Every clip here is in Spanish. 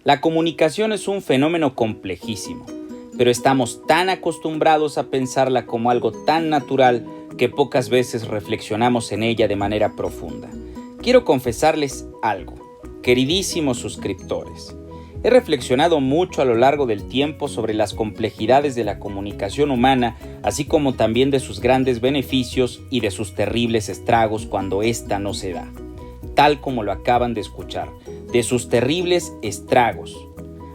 La comunicación es un fenómeno complejísimo, pero estamos tan acostumbrados a pensarla como algo tan natural que pocas veces reflexionamos en ella de manera profunda. Quiero confesarles algo, queridísimos suscriptores. He reflexionado mucho a lo largo del tiempo sobre las complejidades de la comunicación humana, así como también de sus grandes beneficios y de sus terribles estragos cuando ésta no se da. Tal como lo acaban de escuchar, de sus terribles estragos.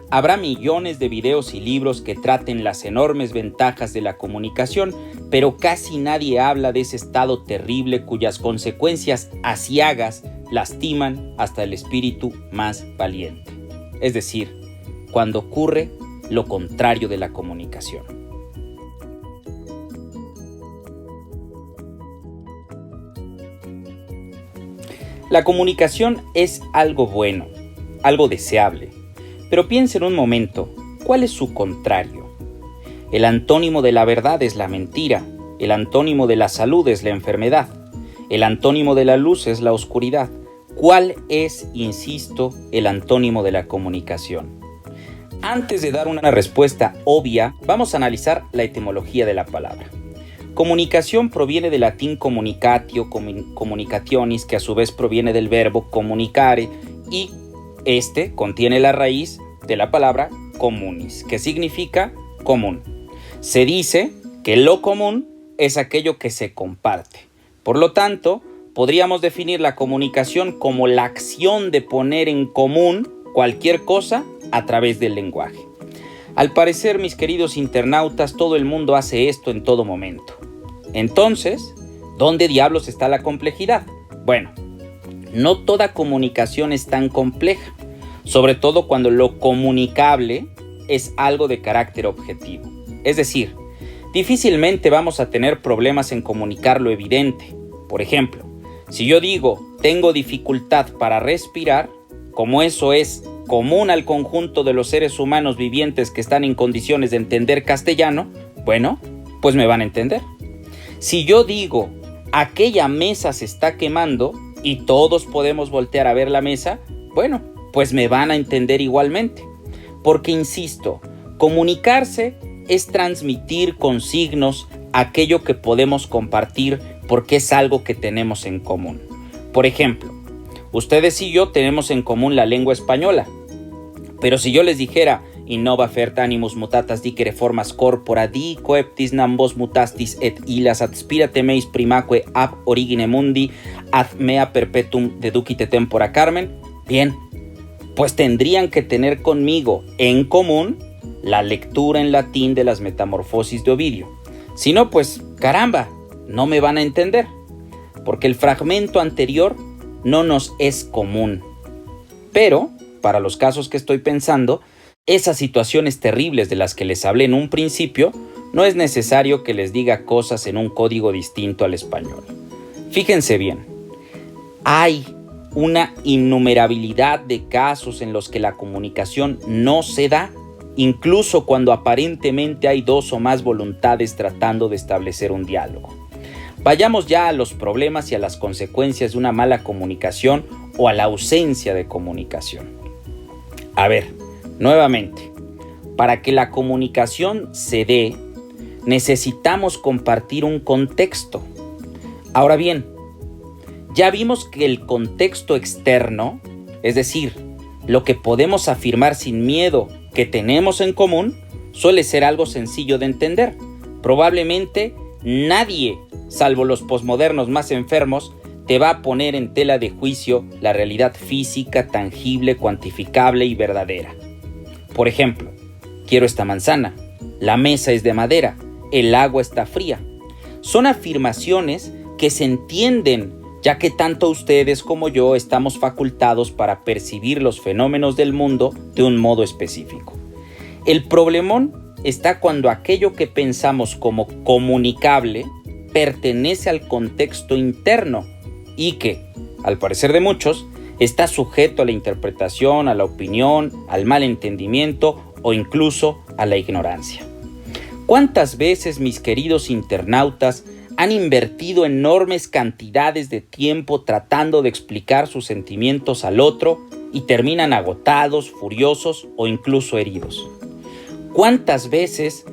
Habrá millones de videos y libros que traten las enormes ventajas de la comunicación, pero casi nadie habla de ese estado terrible cuyas consecuencias aciagas lastiman hasta el espíritu más valiente. Es decir, cuando ocurre lo contrario de la comunicación. La comunicación es algo bueno, algo deseable, pero piensen un momento, ¿cuál es su contrario? El antónimo de la verdad es la mentira, el antónimo de la salud es la enfermedad, el antónimo de la luz es la oscuridad. ¿Cuál es, insisto, el antónimo de la comunicación? Antes de dar una respuesta obvia, vamos a analizar la etimología de la palabra. Comunicación proviene del latín communicatio, communicationis, que a su vez proviene del verbo comunicare, y este contiene la raíz de la palabra communis, que significa común. Se dice que lo común es aquello que se comparte. Por lo tanto, podríamos definir la comunicación como la acción de poner en común cualquier cosa a través del lenguaje. Al parecer, mis queridos internautas, todo el mundo hace esto en todo momento. Entonces, ¿dónde diablos está la complejidad? Bueno, no toda comunicación es tan compleja, sobre todo cuando lo comunicable es algo de carácter objetivo. Es decir, difícilmente vamos a tener problemas en comunicar lo evidente. Por ejemplo, si yo digo, tengo dificultad para respirar, como eso es común al conjunto de los seres humanos vivientes que están en condiciones de entender castellano, bueno, pues me van a entender. Si yo digo, aquella mesa se está quemando y todos podemos voltear a ver la mesa, bueno, pues me van a entender igualmente. Porque, insisto, comunicarse es transmitir con signos aquello que podemos compartir porque es algo que tenemos en común. Por ejemplo, ustedes y yo tenemos en común la lengua española, pero si yo les dijera innova fert animus mutatas dicere formas corpora di coeptis nambos mutastis et illas aspirate meis primaque ab origine mundi ad mea perpetuum deducite tempora carmen, bien, pues tendrían que tener conmigo en común la lectura en latín de las Metamorfosis de Ovidio. Si no, pues caramba, no me van a entender, porque el fragmento anterior no nos es común. Pero, para los casos que estoy pensando, esas situaciones terribles de las que les hablé en un principio, no es necesario que les diga cosas en un código distinto al español. Fíjense bien, hay una innumerabilidad de casos en los que la comunicación no se da, incluso cuando aparentemente hay dos o más voluntades tratando de establecer un diálogo. Vayamos ya a los problemas y a las consecuencias de una mala comunicación o a la ausencia de comunicación. A ver, nuevamente, para que la comunicación se dé, necesitamos compartir un contexto. Ahora bien, ya vimos que el contexto externo, es decir, lo que podemos afirmar sin miedo que tenemos en común, suele ser algo sencillo de entender. Probablemente nadie, salvo los posmodernos más enfermos, te va a poner en tela de juicio la realidad física, tangible, cuantificable y verdadera. Por ejemplo, quiero esta manzana, la mesa es de madera, el agua está fría. Son afirmaciones que se entienden, ya que tanto ustedes como yo estamos facultados para percibir los fenómenos del mundo de un modo específico. El problemón está cuando aquello que pensamos como comunicable pertenece al contexto interno y que, al parecer de muchos, está sujeto a la interpretación, a la opinión, al malentendimiento o incluso a la ignorancia. ¿Cuántas veces, mis queridos internautas, han invertido enormes cantidades de tiempo tratando de explicar sus sentimientos al otro y terminan agotados, furiosos o incluso heridos. ¿Cuántas veces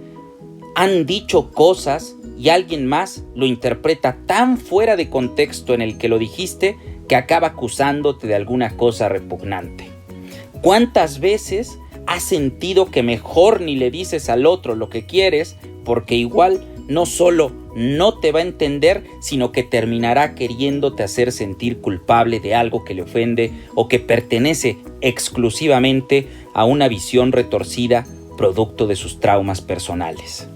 han dicho cosas y alguien más lo interpreta tan fuera de contexto en el que lo dijiste que acaba acusándote de alguna cosa repugnante? ¿Cuántas veces has sentido que mejor ni le dices al otro lo que quieres porque igual no solo no te va a entender, sino que terminará queriéndote hacer sentir culpable de algo que le ofende o que pertenece exclusivamente a una visión retorcida producto de sus traumas personales?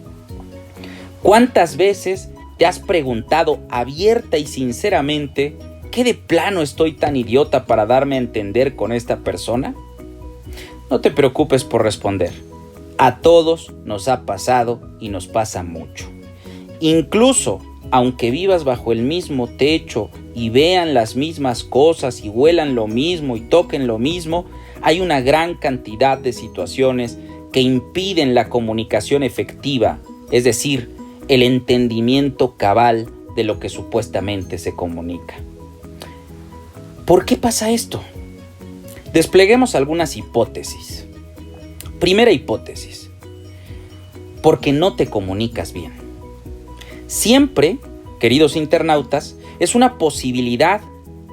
¿Cuántas veces te has preguntado abierta y sinceramente ¿qué de plano estoy tan idiota para darme a entender con esta persona? No te preocupes por responder. A todos nos ha pasado y nos pasa mucho. Incluso, aunque vivas bajo el mismo techo y vean las mismas cosas y huelan lo mismo y toquen lo mismo, hay una gran cantidad de situaciones que impiden la comunicación efectiva, es decir, el entendimiento cabal de lo que supuestamente se comunica. ¿Por qué pasa esto? Despleguemos algunas hipótesis. Primera hipótesis: porque no te comunicas bien. Siempre, queridos internautas, es una posibilidad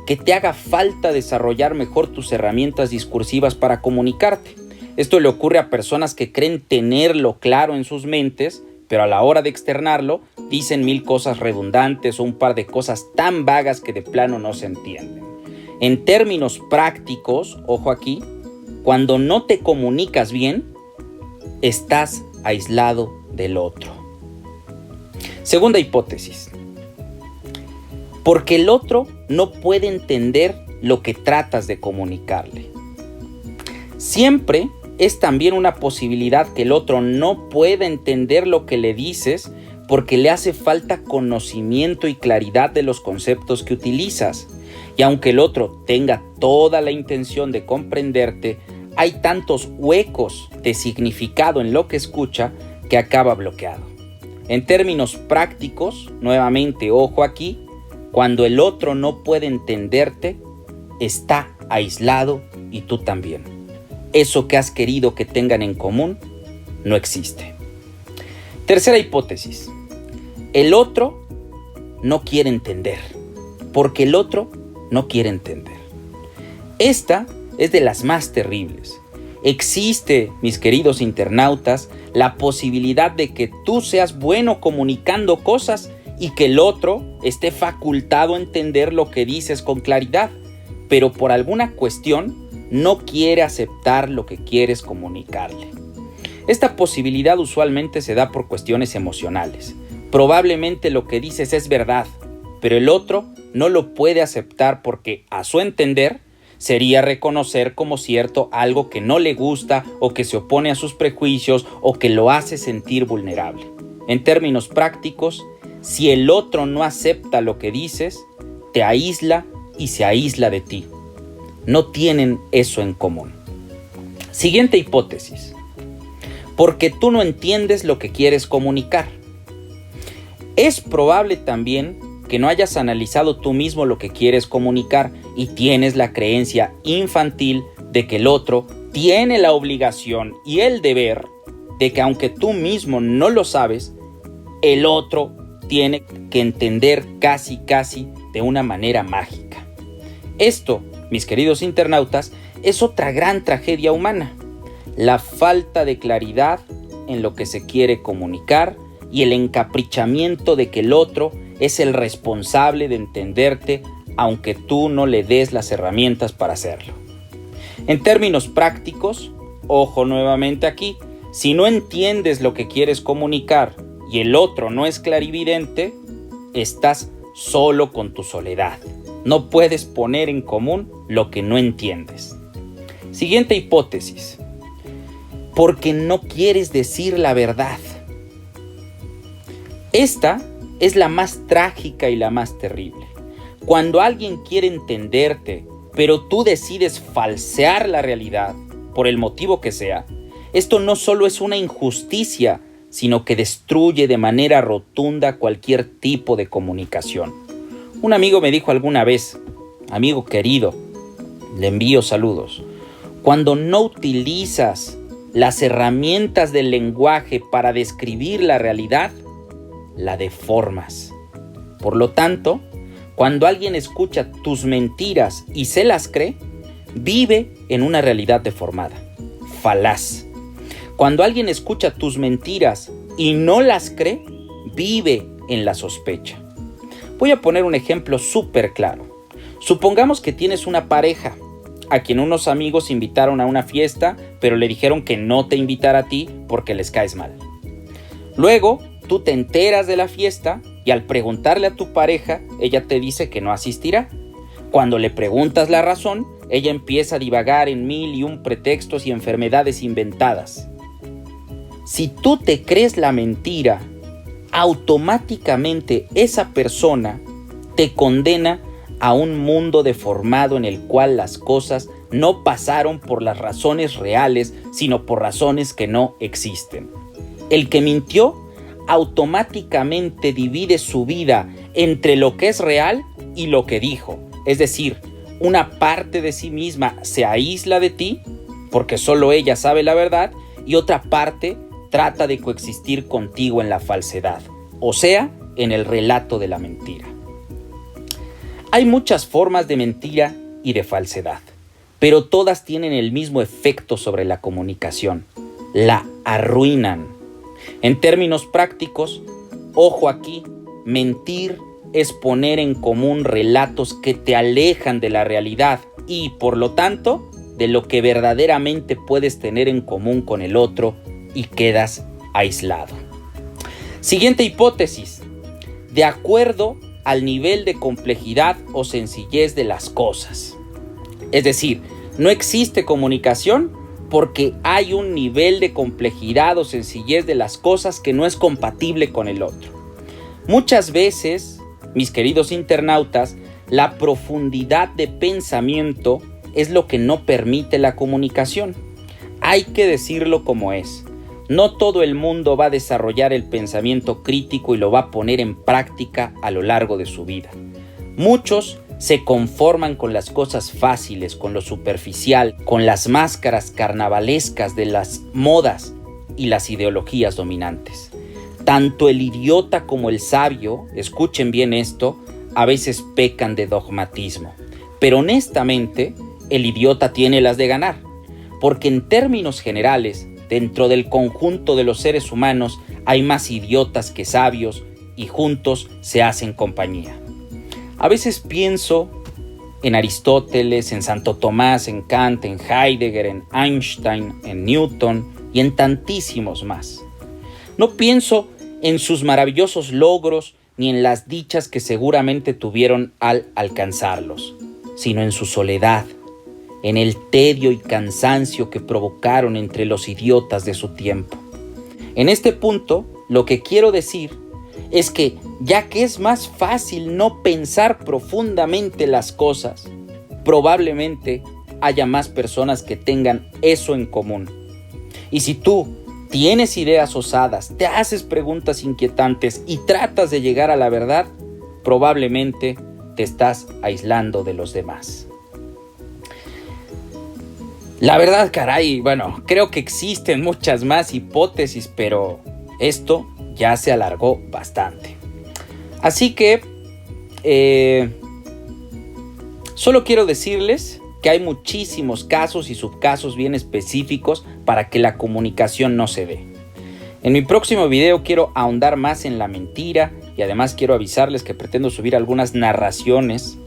que te haga falta desarrollar mejor tus herramientas discursivas para comunicarte. Esto le ocurre a personas que creen tenerlo claro en sus mentes, pero a la hora de externarlo dicen 1000 cosas redundantes o un par de cosas tan vagas que de plano no se entienden. En términos prácticos, ojo aquí, cuando no te comunicas bien, estás aislado del otro. Segunda hipótesis: porque el otro no puede entender lo que tratas de comunicarle. Siempre es también una posibilidad que el otro no pueda entender lo que le dices porque le hace falta conocimiento y claridad de los conceptos que utilizas. Y aunque el otro tenga toda la intención de comprenderte, hay tantos huecos de significado en lo que escucha que acaba bloqueado. En términos prácticos, nuevamente, ojo aquí, cuando el otro no puede entenderte, está aislado y tú también. Eso que has querido que tengan en común no existe. Tercera hipótesis: el otro no quiere entender, porque el otro no quiere entender. Esta es de las más terribles. Existe, mis queridos internautas, la posibilidad de que tú seas bueno comunicando cosas y que el otro esté facultado a entender lo que dices con claridad, pero por alguna cuestión no quiere aceptar lo que quieres comunicarle. Esta posibilidad usualmente se da por cuestiones emocionales. Probablemente lo que dices es verdad, pero el otro no lo puede aceptar porque, a su entender, sería reconocer como cierto algo que no le gusta o que se opone a sus prejuicios o que lo hace sentir vulnerable. En términos prácticos, si el otro no acepta lo que dices, te aísla y se aísla de ti. No tienen eso en común. Siguiente hipótesis: porque tú no entiendes lo que quieres comunicar. Es probable también que no hayas analizado tú mismo lo que quieres comunicar y tienes la creencia infantil de que el otro tiene la obligación y el deber de que, aunque tú mismo no lo sabes, el otro tiene que entender casi de una manera mágica. Esto, mis queridos internautas, es otra gran tragedia humana: la falta de claridad en lo que se quiere comunicar y el encaprichamiento de que el otro es el responsable de entenderte, aunque tú no le des las herramientas para hacerlo. En términos prácticos, ojo nuevamente aquí, si no entiendes lo que quieres comunicar y el otro no es clarividente, estás solo con tu soledad. No puedes poner en común lo que no entiendes. Siguiente hipótesis: porque no quieres decir la verdad. Esta es la más trágica y la más terrible. Cuando alguien quiere entenderte, pero tú decides falsear la realidad, por el motivo que sea, esto no solo es una injusticia, sino que destruye de manera rotunda cualquier tipo de comunicación. Un amigo me dijo alguna vez: amigo querido, le envío saludos. Cuando no utilizas las herramientas del lenguaje para describir la realidad, la deformas. Por lo tanto, cuando alguien escucha tus mentiras y se las cree, vive en una realidad deformada, falaz. Cuando alguien escucha tus mentiras y no las cree, vive en la sospecha. Voy a poner un ejemplo súper claro. Supongamos que tienes una pareja a quien unos amigos invitaron a una fiesta, pero le dijeron que no te invitara a ti porque les caes mal. Luego, tú te enteras de la fiesta y al preguntarle a tu pareja, ella te dice que no asistirá. Cuando le preguntas la razón, ella empieza a divagar en 1001 pretextos y enfermedades inventadas. Si tú te crees la mentira, automáticamente esa persona te condena a un mundo deformado en el cual las cosas no pasaron por las razones reales, sino por razones que no existen. El que mintió automáticamente divide su vida entre lo que es real y lo que dijo. Es decir, una parte de sí misma se aísla de ti, porque solo ella sabe la verdad, y otra parte trata de coexistir contigo en la falsedad, o sea, en el relato de la mentira. Hay muchas formas de mentira y de falsedad, pero todas tienen el mismo efecto sobre la comunicación. La arruinan. En términos prácticos, ojo aquí, mentir es poner en común relatos que te alejan de la realidad y, por lo tanto, de lo que verdaderamente puedes tener en común con el otro y quedas aislado. Siguiente hipótesis. De acuerdo al nivel de complejidad o sencillez de las cosas. Es decir, no existe comunicación porque hay un nivel de complejidad o sencillez de las cosas que no es compatible con el otro. Muchas veces, mis queridos internautas, la profundidad de pensamiento es lo que no permite la comunicación. Hay que decirlo como es. No todo el mundo va a desarrollar el pensamiento crítico y lo va a poner en práctica a lo largo de su vida. Muchos se conforman con las cosas fáciles, con lo superficial, con las máscaras carnavalescas de las modas y las ideologías dominantes. Tanto el idiota como el sabio, escuchen bien esto, a veces pecan de dogmatismo. Pero honestamente, el idiota tiene las de ganar, porque en términos generales, dentro del conjunto de los seres humanos hay más idiotas que sabios y juntos se hacen compañía. A veces pienso en Aristóteles, en Santo Tomás, en Kant, en Heidegger, en Einstein, en Newton y en tantísimos más. No pienso en sus maravillosos logros ni en las dichas que seguramente tuvieron al alcanzarlos, sino en su soledad, en el tedio y cansancio que provocaron entre los idiotas de su tiempo. En este punto, lo que quiero decir es que, ya que es más fácil no pensar profundamente las cosas, probablemente haya más personas que tengan eso en común. Y si tú tienes ideas osadas, te haces preguntas inquietantes y tratas de llegar a la verdad, probablemente te estás aislando de los demás. La verdad, caray, bueno, creo que existen muchas más hipótesis, pero esto ya se alargó bastante. Así que, solo quiero decirles que hay muchísimos casos y subcasos bien específicos para que la comunicación no se dé. En mi próximo video quiero ahondar más en la mentira y además quiero avisarles que pretendo subir algunas narraciones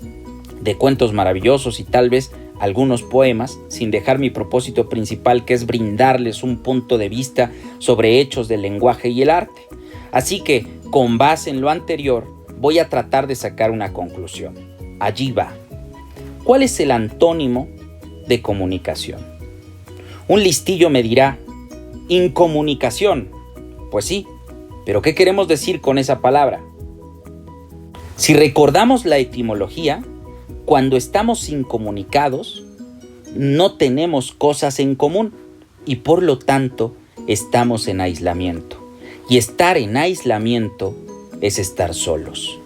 de cuentos maravillosos y tal vez algunos poemas, sin dejar mi propósito principal, que es brindarles un punto de vista sobre hechos del lenguaje y el arte. Así que, con base en lo anterior, voy a tratar de sacar una conclusión. Allí va. ¿Cuál es el antónimo de comunicación? Un listillo me dirá, incomunicación. Pues sí, pero ¿qué queremos decir con esa palabra? Si recordamos la etimología, cuando estamos incomunicados, no tenemos cosas en común y por lo tanto estamos en aislamiento. Y estar en aislamiento es estar solos.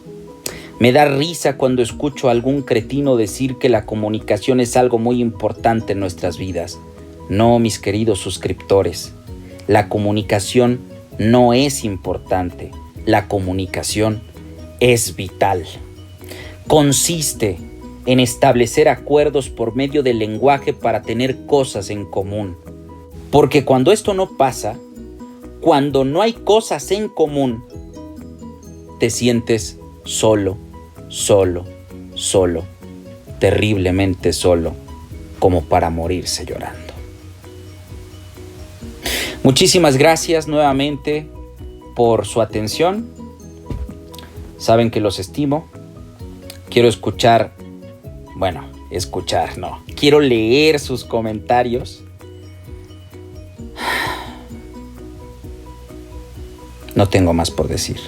Me da risa cuando escucho a algún cretino decir que la comunicación es algo muy importante en nuestras vidas. No, mis queridos suscriptores, la comunicación no es importante. La comunicación es vital. Consiste en establecer acuerdos por medio del lenguaje para tener cosas en común. Porque cuando esto no pasa, cuando no hay cosas en común, te sientes solo, terriblemente solo, como para morirse llorando. Muchísimas gracias nuevamente por su atención. Saben que los estimo. Quiero quiero leer sus comentarios. No tengo más por decir.